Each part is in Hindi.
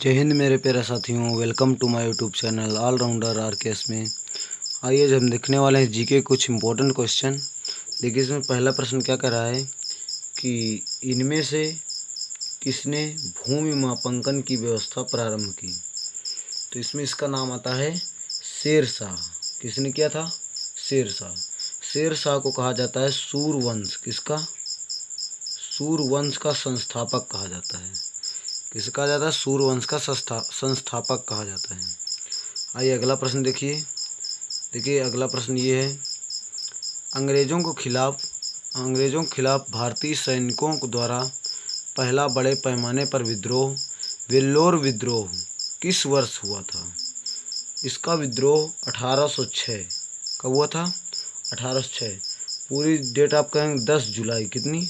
जय हिंद मेरे प्यारे साथियों, welcome to my YouTube channel allrounder RKS में। आइए हम देखने वाले हैं जीके कुछ इंपॉर्टेंट क्वेश्चन। देखिए इसमें पहला प्रश्न क्या कर रहा है कि इनमें से किसने भूमि मापांकन की व्यवस्था प्रारंभ की। तो इसमें इसका नाम आता है शेरशाह। किसने किया था? शेरशाह। शेरशाह को कहा जाता है सूरवंश। किसका? सूरवंश का संस्थापक कहा जाता है। किसे कहा जाता है? सूरवंश का संस्थापक कहा जाता है। आइए अगला प्रश्न देखिए अगला प्रश्न ये है, अंग्रेजों के खिलाफ भारतीय सैनिकों द्वारा पहला बड़े पैमाने पर विद्रोह वेल्लोर विद्रोह किस वर्ष हुआ था? इसका विद्रोह 1806। कब हुआ था? 1806। पूरी डेट आप कहेंगे 10 जुलाई। कितनी?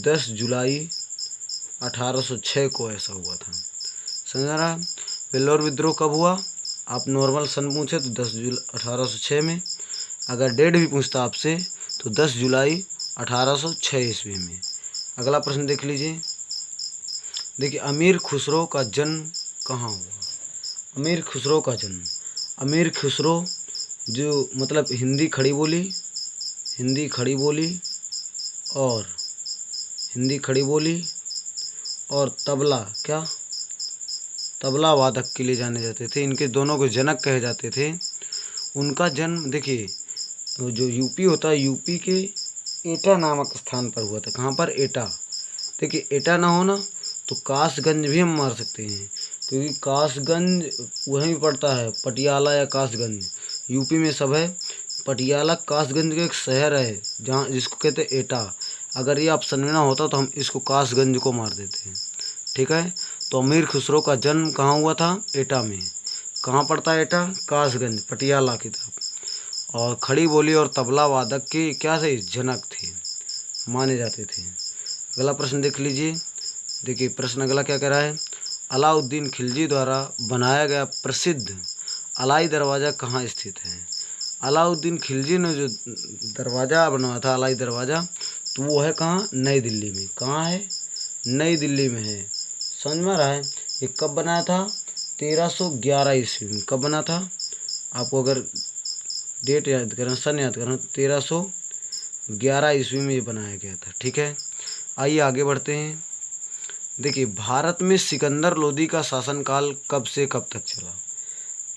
10 जुलाई 1806 को ऐसा हुआ था। समझ रहा? वेल्लोर विद्रोह कब हुआ? आप नॉर्मल सन पूछे तो 10 जुलाई 1806 में। अगर डेट भी पूछता आपसे तो 10 जुलाई 1806 ईस्वी में। अगला प्रश्न देख लीजिए। देखिए अमीर खुसरो का जन्म कहाँ हुआ? अमीर खुसरो का जन्म, अमीर खुसरो जो मतलब हिंदी खड़ी बोली और तबला वादक के लिए जाने जाते थे। इनके दोनों को जनक कहे जाते थे। उनका जन्म देखिए जो यूपी होता है, यूपी के एटा नामक स्थान पर हुआ था। कहाँ पर? एटा। देखिए एटा ना हो ना तो कासगंज भी हम मार सकते हैं, क्योंकि कासगंज वहीं पड़ता है, पटियाला या कासगंज यूपी में सब है। पटियाला कासगंज का एक शहर है जहाँ जिसको कहते हैं एटा। अगर ये ऑप्शन में ना होता तो हम इसको कासगंज को मार देते हैं। ठीक है, तो अमीर खुसरो का जन्म कहाँ हुआ था? एटा में। कहाँ पड़ता है एटा? कासगंज, पटियाला की तरफ। और खड़ी बोली और तबला वादक के क्या थे? जनक थे, माने जाते थे। अगला प्रश्न देख लीजिए। देखिए प्रश्न अगला क्या कह रहा है, अलाउद्दीन खिलजी द्वारा बनाया गया प्रसिद्ध अलाई दरवाज़ा कहाँ स्थित है? अलाउद्दीन खिलजी ने जो दरवाज़ा बनवाया था, अलाई दरवाज़ा, तो वो है कहाँ? नई दिल्ली में। कहाँ है? नई दिल्ली में है। समझ में आ रहा है? ये कब बनाया था? 1311 ईस्वी में। कब बना था? आपको अगर डेट याद करना, सन याद करना, 1311 ईस्वी में ये बनाया गया था। ठीक है, आइए आगे बढ़ते हैं। देखिए भारत में सिकंदर लोदी का शासनकाल कब से कब तक चला?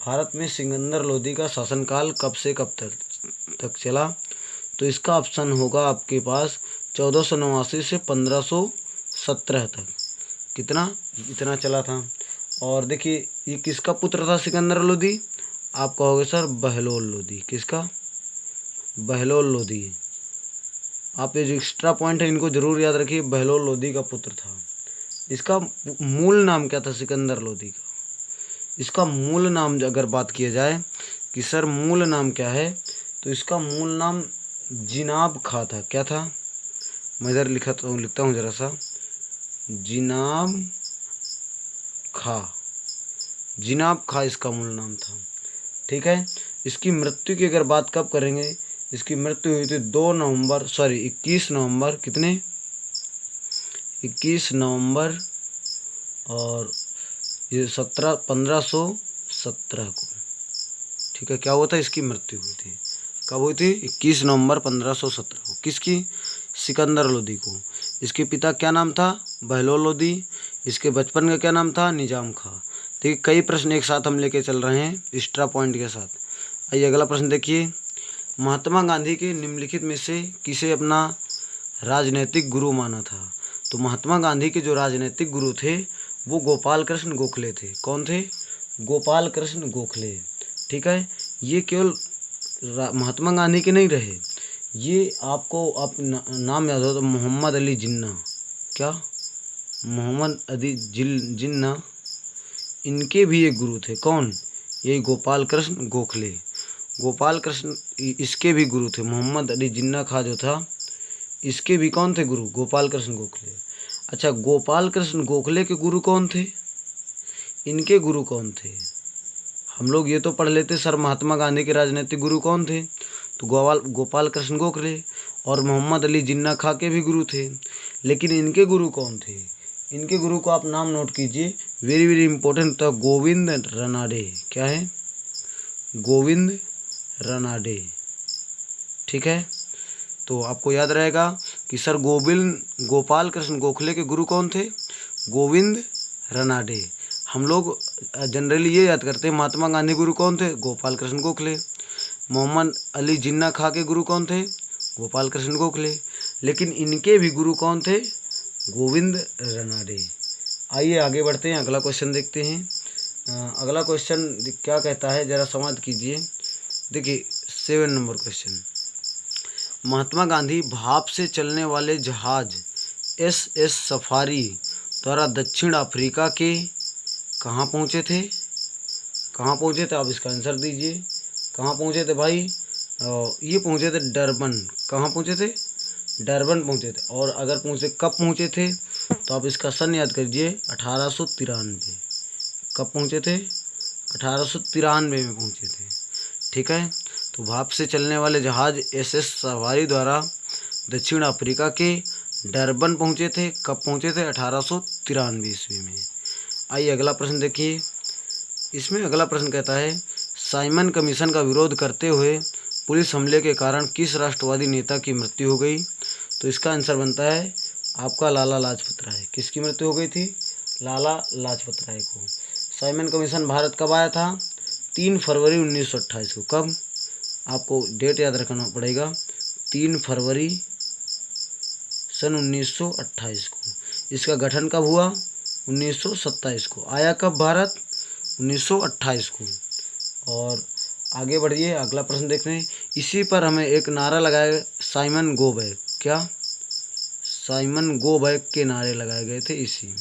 भारत में सिकंदर लोदी का शासनकाल कब से कब तक चला? तो इसका ऑप्शन होगा आपके पास 1489 से 1517 तक। कितना? इतना चला था। और देखिए ये किसका पुत्र था सिकंदर लोदी? आप कहोगे सर बहलोल लोदी। किसका? बहलोल लोदी। आप ये जो एक्स्ट्रा पॉइंट है इनको जरूर याद रखिए, बहलोल लोदी का पुत्र था। इसका मूल नाम क्या था सिकंदर लोदी का? इसका मूल नाम अगर बात किया जाए कि सर मूल नाम क्या है, तो इसका मूल नाम जिनाब खां था। क्या था? मैं इधर लिखता हूँ जरा सा, जिनाब खां इसका मूल नाम था। ठीक है, इसकी मृत्यु की अगर बात कब करेंगे, इसकी मृत्यु हुई थी 21 नवंबर कितने? 21 नवंबर और ये 1517 को। ठीक है, क्या हुआ था? इसकी मृत्यु हुई थी। कब हुई थी? 21 नवंबर 1517 को। किसकी? सिकंदर लोदी को। इसके पिता क्या नाम था? बहलोल लोदी। इसके बचपन का क्या नाम था? निजाम खां। देखिए कई प्रश्न एक साथ हम लेके चल रहे हैं एक्स्ट्रा पॉइंट के साथ। आइए अगला प्रश्न देखिए, महात्मा गांधी के निम्नलिखित में से किसे अपना राजनैतिक गुरु माना था? तो महात्मा गांधी के जो राजनैतिक गुरु थे वो गोपाल कृष्ण गोखले थे। कौन थे? गोपाल कृष्ण गोखले। ठीक है, ये केवल महात्मा गांधी के नहीं रहे, ये आपको आप नाम याद हो तो मोहम्मद अली जिन्ना। क्या? मोहम्मद अली जिन्ना, इनके भी एक गुरु थे। कौन? ये गोपाल कृष्ण गोखले। गोपाल कृष्ण इसके भी गुरु थे। मोहम्मद अली जिन्ना खां जो था, इसके भी कौन थे गुरु? गोपाल कृष्ण गोखले। अच्छा, गोपाल कृष्ण गोखले के गुरु कौन थे? इनके गुरु कौन थे? हम लोग ये तो पढ़ लेते सर महात्मा गांधी के राजनीतिक गुरु कौन थे, तो गोपाल कृष्ण गोखले और मोहम्मद अली जिन्ना खां के भी गुरु थे। लेकिन इनके गुरु कौन थे? इनके गुरु को आप नाम नोट कीजिए, वेरी वेरी इंपॉर्टेंट था, गोविंद रनाडे। क्या है? गोविंद रनाडे। ठीक है, तो आपको याद रहेगा कि सर गोपाल कृष्ण गोखले के गुरु कौन थे? गोविंद रनाडे। हम लोग जनरली ये याद करते हैं महात्मा गांधी गुरु कौन थे? गोपाल कृष्ण गोखले। मोहम्मद अली जिन्ना खां के गुरु कौन थे? गोपाल कृष्ण गोखले। लेकिन इनके भी गुरु कौन थे? गोविंद रनाडे। आइए आगे बढ़ते हैं, अगला क्वेश्चन देखते हैं। अगला क्वेश्चन क्या कहता है, जरा समाप्त कीजिए। देखिए 7 नंबर क्वेश्चन, महात्मा गांधी भाप से चलने वाले जहाज SS सफारी द्वारा दक्षिण अफ्रीका के कहाँ पहुँचे थे? कहाँ पहुँचे थे? आप इसका आंसर दीजिए। कहाँ पहुँचे थे भाई? ये पहुँचे थे डरबन। कहाँ पहुँचे थे? डरबन पहुँचे थे। और अगर पहुँचे कब पहुँचे थे तो आप इसका सन याद करिए, 1893। कब पहुँचे थे? 1893 में पहुँचे थे। ठीक है, तो भाप से चलने वाले जहाज SS सफारी द्वारा दक्षिण अफ्रीका के डरबन पहुँचे थे। कब पहुँचे थे? 1893 ईस्वी में। आइए अगला प्रश्न देखिए। इसमें अगला प्रश्न कहता है, साइमन कमीशन का विरोध करते हुए पुलिस हमले के कारण किस राष्ट्रवादी नेता की मृत्यु हो गई? तो इसका आंसर बनता है आपका लाला लाजपत राय। किसकी मृत्यु हो गई थी? लाला लाजपत राय को। साइमन कमीशन भारत कब आया था? 3 फरवरी 1928 को। कब? आपको डेट याद रखना पड़ेगा, 3 फरवरी सन 1928 को। इसका गठन कब हुआ? 1927 को। आया कब भारत? 1928 को। और आगे बढ़िए, अगला प्रश्न देखते हैं। इसी पर हमें एक नारा लगाया, साइमन गो बैक। क्या? साइमन गो बैक के नारे लगाए गए थे इसी में।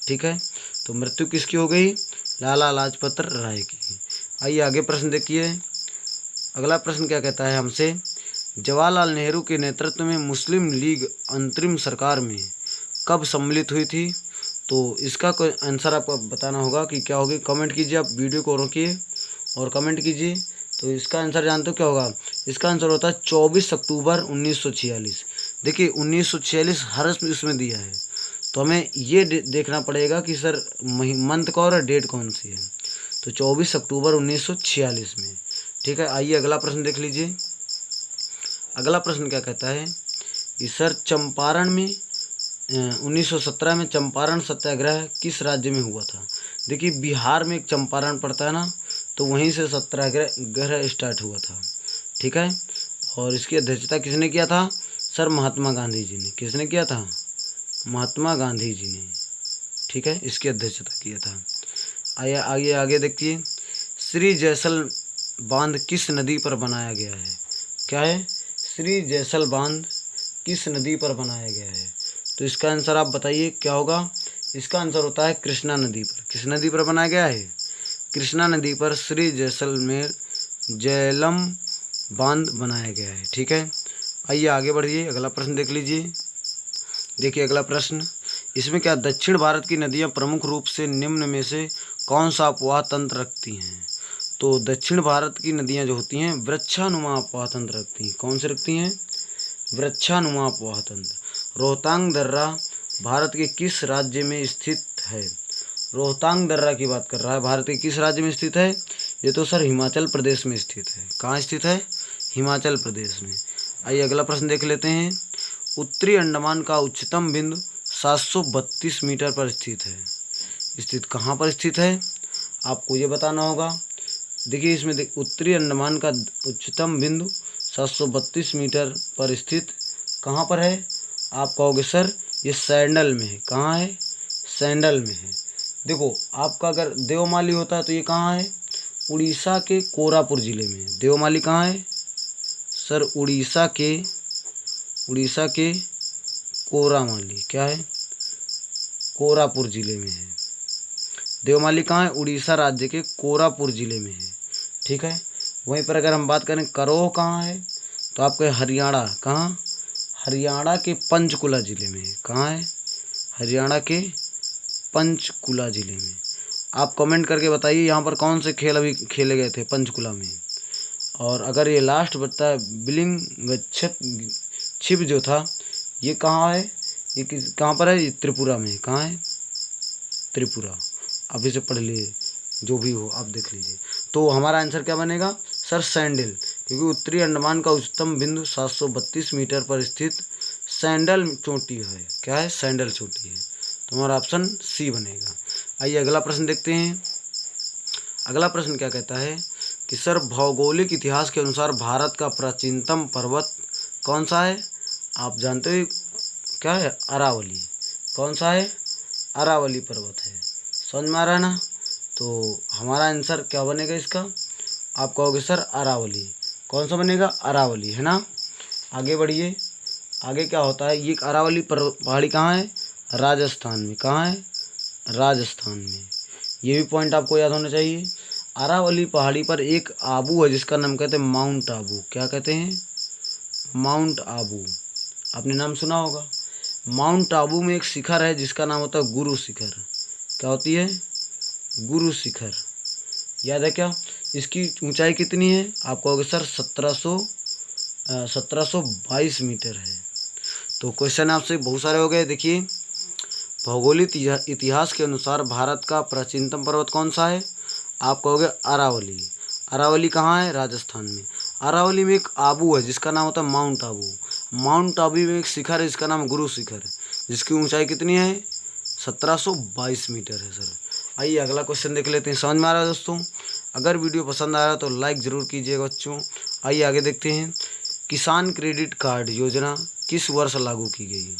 ठीक है, तो मृत्यु किसकी हो गई? लाला लाजपत राय की। आइए आगे प्रश्न देखिए। अगला प्रश्न क्या कहता है हमसे, जवाहरलाल नेहरू के नेतृत्व में मुस्लिम लीग अंतरिम सरकार में कब सम्मिलित हुई थी? तो इसका कोई आंसर आपको बताना होगा कि क्या होगी। कमेंट कीजिए, आप वीडियो को रोकिए और कमेंट कीजिए। तो इसका आंसर जानते हो क्या होगा? इसका आंसर होता है 24 अक्टूबर 1946। देखिए 1946 हर इसमें दिया है, तो हमें ये देखना पड़ेगा कि सर मंथ कौन और डेट कौन सी है। तो 24 अक्टूबर 1946 में। ठीक है, आइए अगला प्रश्न देख लीजिए। अगला प्रश्न क्या कहता है कि सर चंपारण में 1917 में चंपारण सत्याग्रह किस राज्य में हुआ था? देखिए बिहार में एक चंपारण पड़ता है ना, तो वहीं से सत्याग्रह स्टार्ट हुआ था। ठीक है, और इसकी अध्यक्षता किसने किया था? सर महात्मा गांधी जी ने। किसने किया था? महात्मा गांधी जी ने। ठीक है, इसकी अध्यक्षता किया था। आइए आगे देखिए। श्री जयसल बांध किस नदी पर बनाया गया है? क्या है? श्री जयसल बांध किस नदी पर बनाया गया है? तो इसका आंसर आप बताइए क्या होगा। इसका आंसर होता है कृष्णा नदी पर। किस नदी पर बनाया गया है? कृष्णा नदी पर श्री जैसलमेर झेलम बांध बनाया गया है। ठीक है, आइए आगे बढ़िए, अगला प्रश्न देख लीजिए। देखिए अगला प्रश्न, इसमें क्या, दक्षिण भारत की नदियाँ प्रमुख रूप से निम्न में से कौन सा अपवाह तंत्र रखती हैं? तो दक्षिण भारत की नदियाँ जो होती हैं वृक्षानुमा अपवाह तंत्र रखती हैं। कौन से रखती हैं? वृक्षानुमा अपवाह तंत्र। रोहतांग दर्रा भारत के किस राज्य में स्थित है? रोहतांग दर्रा की बात कर रहा है, भारत के किस राज्य में स्थित है? ये तो सर हिमाचल प्रदेश में स्थित है। कहाँ स्थित है? हिमाचल प्रदेश में। आइए अगला प्रश्न देख लेते हैं। उत्तरी अंडमान का उच्चतम बिंदु 732 मीटर पर स्थित है। स्थित कहाँ पर स्थित है? आपको ये बताना होगा। देखिए इसमें उत्तरी अंडमान का उच्चतम बिंदु 732 मीटर पर स्थित कहाँ पर है? आप कहोगे सर ये सैंडल में है। कहाँ है? सैंडल में है। देखो आपका अगर देवमाली होता है तो ये कहाँ है? उड़ीसा के कोरापुर ज़िले में है। देवमाली कहाँ है? सर उड़ीसा के कोरामाली, क्या है? कोरापुर ज़िले में है। देवमाली कहाँ है? उड़ीसा राज्य के कोरापुर ज़िले में है। ठीक है, वहीं पर अगर हम बात करें करोह कहाँ है, तो आपके हरियाणा, कहाँ? हरियाणा के पंचकुला ज़िले में है। कहाँ है? हरियाणा के पंचकुला ज़िले में। आप कमेंट करके बताइए यहाँ पर कौन से खेल अभी खेले गए थे पंचकुला में। और अगर ये लास्ट बता है बिलिंग छिप जो था ये कहाँ है? ये कहाँ पर है? ये त्रिपुरा में। कहाँ है? त्रिपुरा। आप इसे पढ़ लीजिए, जो भी हो आप देख लीजिए। तो हमारा आंसर क्या बनेगा सर? सैंडल, क्योंकि उत्तरी अंडमान का उच्चतम बिंदु 732 मीटर पर स्थित सैंडल चोटी है। क्या है? सैंडल चोटी है। तो हमारा ऑप्शन सी बनेगा। आइए अगला प्रश्न देखते हैं। अगला प्रश्न क्या कहता है कि सर भौगोलिक इतिहास के अनुसार भारत का प्राचीनतम पर्वत कौन सा है? आप जानते हो क्या है? अरावली। कौन सा है? अरावली पर्वत है। समझ में आ रहा है ना? तो हमारा आंसर क्या बनेगा इसका? आप कहोगे सर अरावली। कौन सा बनेगा? अरावली, है ना? आगे बढ़िए। आगे क्या होता है? ये अरावली पहाड़ी कहाँ है? राजस्थान में। कहाँ है? राजस्थान में। ये भी पॉइंट आपको याद होना चाहिए। अरावली पहाड़ी पर एक आबू है जिसका नाम कहते हैं माउंट आबू। क्या कहते हैं? माउंट आबू। आपने नाम सुना होगा। माउंट आबू में एक शिखर है जिसका नाम होता है गुरु शिखर। क्या होती है? गुरु शिखर। याद है क्या? इसकी ऊंचाई कितनी है? आप कहोगे सर 1722 मीटर है। तो क्वेश्चन आपसे बहुत सारे हो गए। देखिए, भौगोलिक इतिहास के अनुसार भारत का प्राचीनतम पर्वत कौन सा है? आप कहोगे अरावली। अरावली कहाँ है? राजस्थान में। अरावली में एक आबू है जिसका नाम होता है माउंट आबू। माउंट आबू में एक शिखर है जिसका नाम गुरु शिखर, जिसकी ऊंचाई कितनी है? 1722 मीटर है सर। आइए अगला क्वेश्चन देख लेते हैं। समझ में आ रहा है दोस्तों? अगर वीडियो पसंद आया तो लाइक ज़रूर कीजिएगा बच्चों। आइए आगे देखते हैं। किसान क्रेडिट कार्ड योजना किस वर्ष लागू की गई?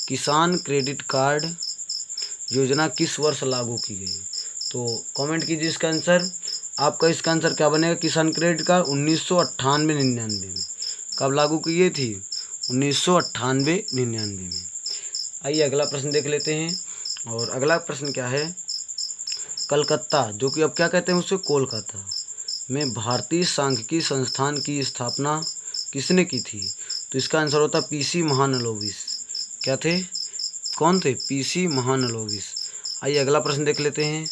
किसान क्रेडिट कार्ड योजना किस वर्ष लागू की गई? तो कमेंट कीजिए इसका आंसर। आपका इसका आंसर क्या बनेगा? किसान क्रेडिट कार्ड 1998-99 में। कब लागू की गई थी? 1998-99 में। आइए अगला प्रश्न देख लेते हैं। और अगला प्रश्न क्या है? कलकत्ता, जो कि अब क्या कहते हैं उससे? कोलकाता में भारतीय सांख्यिकी संस्थान की स्थापना किसने की थी? तो इसका आंसर होता पीसी महालनोबिस। क्या थे? कौन थे? पीसी महालनोबिस। आइए अगला प्रश्न देख लेते हैं।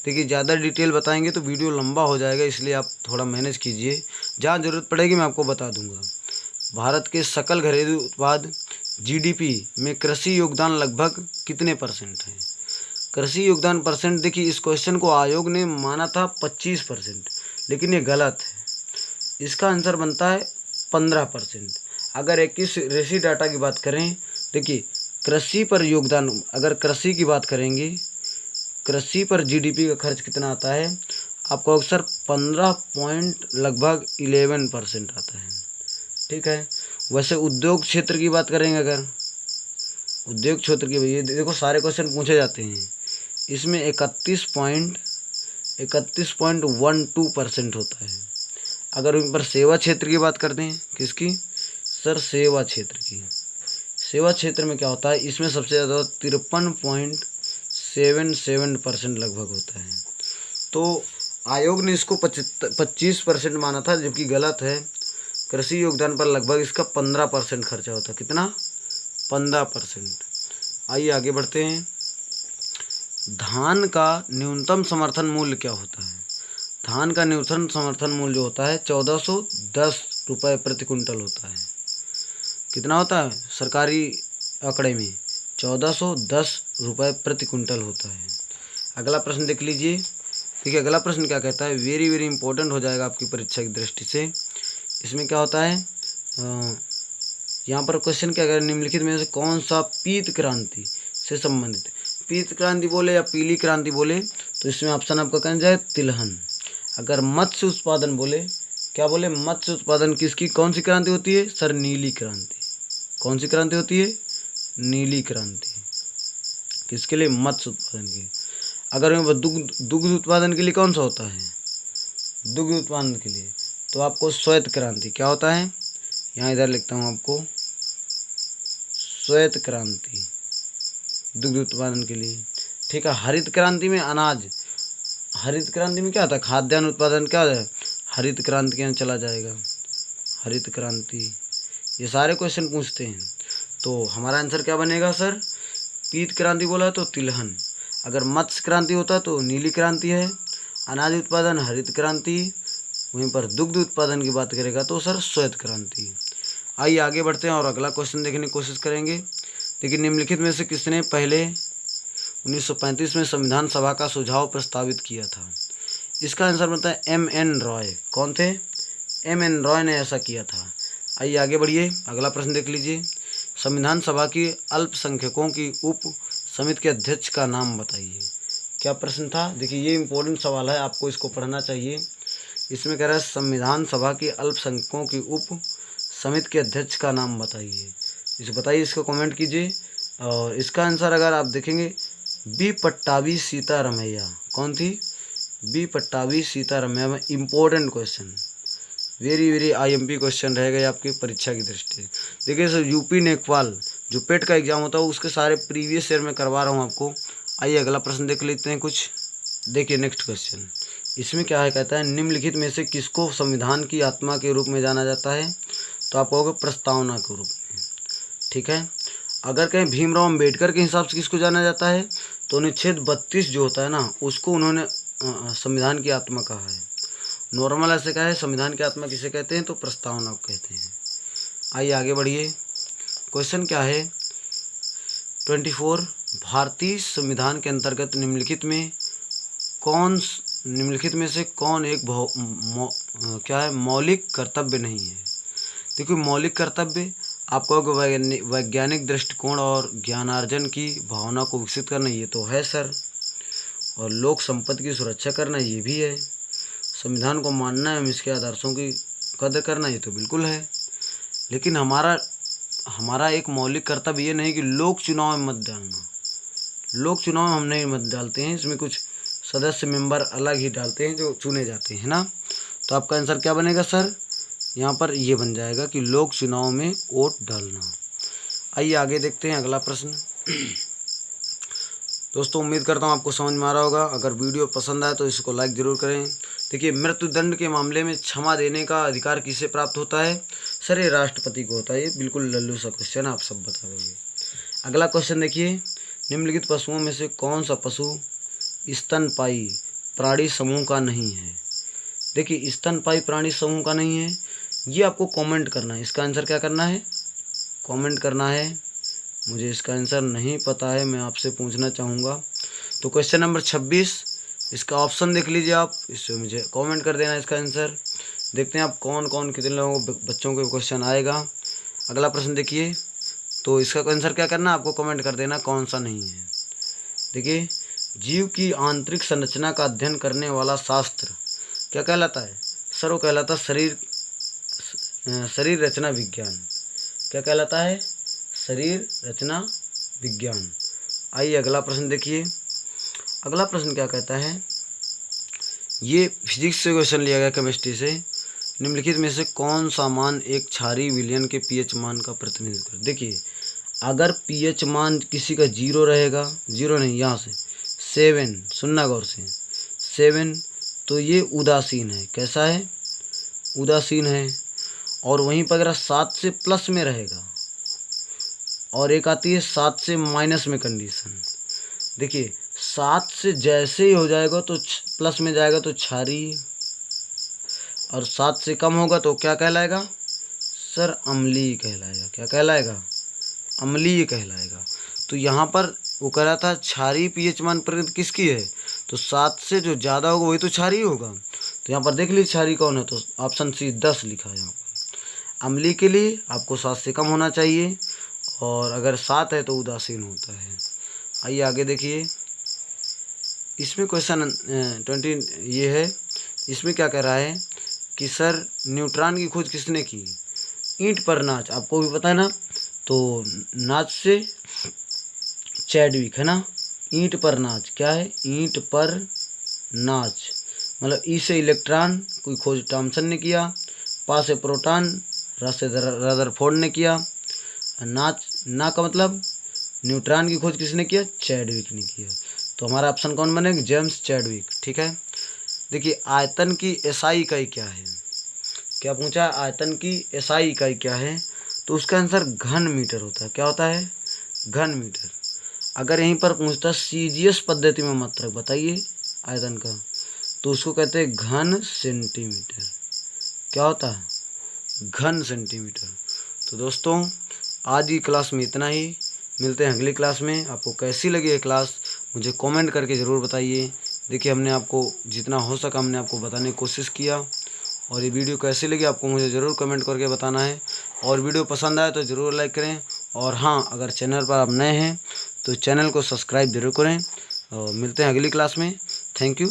देखिए, ज़्यादा डिटेल बताएंगे तो वीडियो लंबा हो जाएगा, इसलिए आप थोड़ा मैनेज कीजिए। जहाँ ज़रूरत पड़ेगी मैं आपको बता दूंगा। भारत के सकल घरेलू उत्पाद जीडीपी में कृषि योगदान लगभग कितने % है? कृषि योगदान परसेंट, देखिए इस क्वेश्चन को आयोग ने माना था 25%, लेकिन ये गलत है। इसका आंसर बनता है 15%। अगर 21 रेसी डाटा की बात करें, देखिए कृषि पर योगदान, अगर कृषि की बात करेंगे, कृषि पर जीडीपी का खर्च कितना आता है? आपको अक्सर 15 पॉइंट लगभग 11% आता है। ठीक है। वैसे उद्योग क्षेत्र की बात करेंगे, अगर उद्योग क्षेत्र की, ये देखो सारे क्वेश्चन पूछे जाते हैं, इसमें 31.12% होता है। अगर इन पर सेवा क्षेत्र की बात करते हैं, किसकी सर? सेवा क्षेत्र की। सेवा क्षेत्र में क्या होता है? इसमें सबसे ज़्यादा 53.77% लगभग होता है। तो आयोग ने इसको 25% माना था, जबकि गलत है। कृषि योगदान पर लगभग इसका 15% खर्चा होता है। कितना? 15%। आइए आगे बढ़ते हैं। धान का न्यूनतम समर्थन मूल्य क्या होता है? धान का न्यूनतम समर्थन मूल्य जो होता है 1410 रुपये प्रति कुंटल होता है। कितना होता है सरकारी आंकड़े में? 1410 रुपये प्रति कुंटल होता है। अगला प्रश्न देख लीजिए। देखिए अगला प्रश्न क्या कहता है, वेरी वेरी इंपॉर्टेंट हो जाएगा आपकी परीक्षा की दृष्टि से। इसमें क्या होता है, यहाँ पर क्वेश्चन क्या करें, निम्नलिखित में से कौन सा पीत क्रांति से संबंधित है? पीत क्रांति बोले या पीली क्रांति बोले, तो इसमें ऑप्शन आपका कहना जाए तिलहन। अगर मत्स्य उत्पादन बोले, क्या बोले, मत्स्य उत्पादन किसकी कौन सी क्रांति होती है सर? नीली क्रांति। कौन सी क्रांति होती है? नीली क्रांति। किसके लिए? मत्स्य उत्पादन की। अगर दुग्ध उत्पादन के लिए कौन सा होता है? दुग्ध उत्पादन के लिए तो आपको श्वेत क्रांति। क्या होता है? यहाँ इधर लिखता हूँ आपको, श्वेत क्रांति दुग्ध उत्पादन के लिए। ठीक है। हरित क्रांति में अनाज, हरित क्रांति में क्या होता है? खाद्यान्न उत्पादन। क्या होता है? हरित क्रांति के यहाँ चला जाएगा, हरित क्रांति। ये सारे क्वेश्चन पूछते हैं। तो हमारा आंसर क्या बनेगा सर? पीत क्रांति बोला तो तिलहन। अगर मत्स्य क्रांति होता तो नीली क्रांति है। अनाज उत्पादन हरित क्रांति। वहीं पर दुग्ध उत्पादन की बात करेगा तो सर श्वेत क्रांति। आइए आगे बढ़ते हैं और अगला क्वेश्चन देखने की कोशिश करेंगे। देखिए निम्नलिखित में से किसने पहले 1935 में संविधान सभा का सुझाव प्रस्तावित किया था? इसका आंसर बनता है M.N. रॉय। कौन थे? M.N. रॉय ने ऐसा किया था। आइए आगे बढ़िए, अगला प्रश्न देख लीजिए। संविधान सभा की अल्पसंख्यकों की उप समिति के अध्यक्ष का नाम बताइए। क्या प्रश्न था? देखिए ये इम्पोर्टेंट सवाल है, आपको इसको पढ़ना चाहिए। इसमें कह रहा है संविधान सभा की अल्पसंख्यकों की उप समिति के अध्यक्ष का नाम बताइए। इसे बताइए, इसको कमेंट कीजिए। और इसका आंसर अगर आप देखेंगे बी पट्टाभी सीतारमैया। कौन थी? B Pattabhi Sitaramayya. Important question, very very IMP question रहेगा ये आपकी परीक्षा की दृष्टि से। देखिए सर, यूपी नेकपाल जो पेट का एग्जाम होता है उसके सारे प्रीवियस ईयर में करवा रहा हूँ आपको। आइए अगला प्रश्न देख लेते हैं कुछ। देखिए नेक्स्ट क्वेश्चन, इसमें क्या है, कहता है निम्नलिखित में से किसको संविधान की आत्मा के रूप में जाना जाता है? तो आप कहोगे प्रस्तावना के रूप में, ठीक है। अगर कहें भीमराव अम्बेडकर के हिसाब से किसको जाना जाता है, तो अनुच्छेद 32 जो होता है ना, उसको उन्होंने संविधान की आत्मा कहा है। नॉर्मल ऐसे कहा है संविधान की आत्मा किसे कहते हैं, तो प्रस्तावना को कहते हैं। आइए आगे बढ़िए, क्वेश्चन क्या है 24, भारतीय संविधान के अंतर्गत निम्नलिखित में से कौन एक क्या है मौलिक कर्तव्य नहीं है? देखिए मौलिक कर्तव्य आपको वैज्ञानिक दृष्टिकोण और ज्ञानार्जन की भावना को विकसित करना, ये तो है सर। और लोक संपत्ति की सुरक्षा करना, ये भी है। संविधान को मानना है, इसके आदर्शों की कदर करना, ये तो बिल्कुल है। लेकिन हमारा एक मौलिक कर्तव्य ये नहीं कि लोक चुनाव में मत डालना। लोक चुनाव में हम नहीं मत डालते हैं, इसमें कुछ सदस्य मेंबर अलग ही डालते हैं जो चुने जाते हैं ना। तो आपका आंसर क्या बनेगा सर? यहाँ पर ये बन जाएगा कि लोक चुनाव में वोट डालना। आइए आगे देखते हैं अगला प्रश्न। दोस्तों उम्मीद करता हूँ आपको समझ में आ रहा होगा। अगर वीडियो पसंद आए तो इसको लाइक ज़रूर करें। देखिए मृत्युदंड के मामले में क्षमा देने का अधिकार किसे प्राप्त होता है? सर ये राष्ट्रपति को होता है। ये बिल्कुल लल्लू सा क्वेश्चन, आप सब बता दोगे। अगला क्वेश्चन देखिए, निम्नलिखित पशुओं में से कौन सा पशु स्तनपायी प्राणी समूह का नहीं है? देखिए स्तनपायी प्राणी समूह का नहीं है, ये आपको कमेंट करना है। इसका आंसर क्या करना है? कमेंट करना है। मुझे इसका आंसर नहीं पता है, मैं आपसे पूछना चाहूँगा। तो क्वेश्चन नंबर 26, इसका ऑप्शन देख लीजिए आप, इससे मुझे कमेंट कर देना इसका आंसर। देखते हैं आप कौन कितने लोगों को बच्चों को क्वेश्चन आएगा। अगला प्रश्न देखिए, तो इसका आंसर क्या करना, आपको कमेंट कर देना कौन सा नहीं है। देखिए जीव की आंतरिक संरचना का अध्ययन करने वाला शास्त्र क्या कहलाता है? सर वो कहलाता है शरीर रचना विज्ञान। क्या कहलाता है? शरीर रचना विज्ञान। आइए अगला प्रश्न देखिए। अगला प्रश्न क्या कहता है, ये फिजिक्स से क्वेश्चन लिया गया, केमिस्ट्री से। निम्नलिखित में से कौन सा मान एक क्षारीय विलयन के pH मान का प्रतिनिधित्व करता है? देखिए अगर pH मान किसी का 0 रहेगा, 0 नहीं, यहाँ से 7, सुनना गौर से, 7, तो ये उदासीन है। कैसा है? उदासीन है। और वहीं पर अगर 7 से प्लस में रहेगा, और एक आती है 7 से माइनस में कंडीशन। देखिए 7 से जैसे ही हो जाएगा तो प्लस में जाएगा तो क्षारीय, और 7 से कम होगा तो क्या कहलाएगा? सर अम्लीय कहलाएगा। क्या कहलाएगा? अम्लीय कहलाएगा। तो यहाँ पर वो कह रहा था क्षारीय pH मान प्रकृति किसकी है? तो 7 से जो ज़्यादा होगा वही तो क्षारीय होगा। तो यहाँ पर देख लीजिए क्षारीय कौन है, तो ऑप्शन सी 10 लिखा है यहाँ पर। अम्लीय के लिए आपको 7 से कम होना चाहिए, और अगर 7 है तो उदासीन होता है। आइए आगे देखिए, इसमें क्वेश्चन 20 ये है। इसमें क्या कह रहा है कि सर न्यूट्रॉन की खोज किसने की? ईंट पर नाच, आपको भी पता है ना, तो नाच से चैडविक है ना। ईंट पर नाच क्या है? ईंट पर नाच मतलब ई से इलेक्ट्रॉन कोई खोज थॉमसन ने किया, पा से प्रोटॉन से रदरफोर्ड ने किया, नाच ना का मतलब न्यूट्रॉन की खोज किसने किया? चैडविक ने किया। तो हमारा ऑप्शन कौन बनेगा? James Chadwick. ठीक है। देखिए आयतन की एसआई इकाई क्या है? क्या पूछा? आयतन की एसआई इकाई क्या है? तो उसका आंसर घन मीटर होता है। क्या होता है? घन मीटर। अगर यहीं पर पूछता सीजीएस पद्धति में मात्रक बताइए आयतन का, तो उसको कहते हैं घन सेंटीमीटर। क्या होता है? घन सेंटीमीटर। तो दोस्तों आज की क्लास में इतना ही, मिलते हैं अगली क्लास में। आपको कैसी लगी ये क्लास मुझे कमेंट करके ज़रूर बताइए। देखिए हमने आपको जितना हो सका हमने आपको बताने की कोशिश किया। और ये वीडियो कैसी लगी आपको मुझे ज़रूर कमेंट करके बताना है। और वीडियो पसंद आए तो ज़रूर लाइक करें। और हाँ, अगर चैनल पर आप नए हैं तो चैनल को सब्सक्राइब जरूर करें। और मिलते हैं अगली क्लास में। Thank you.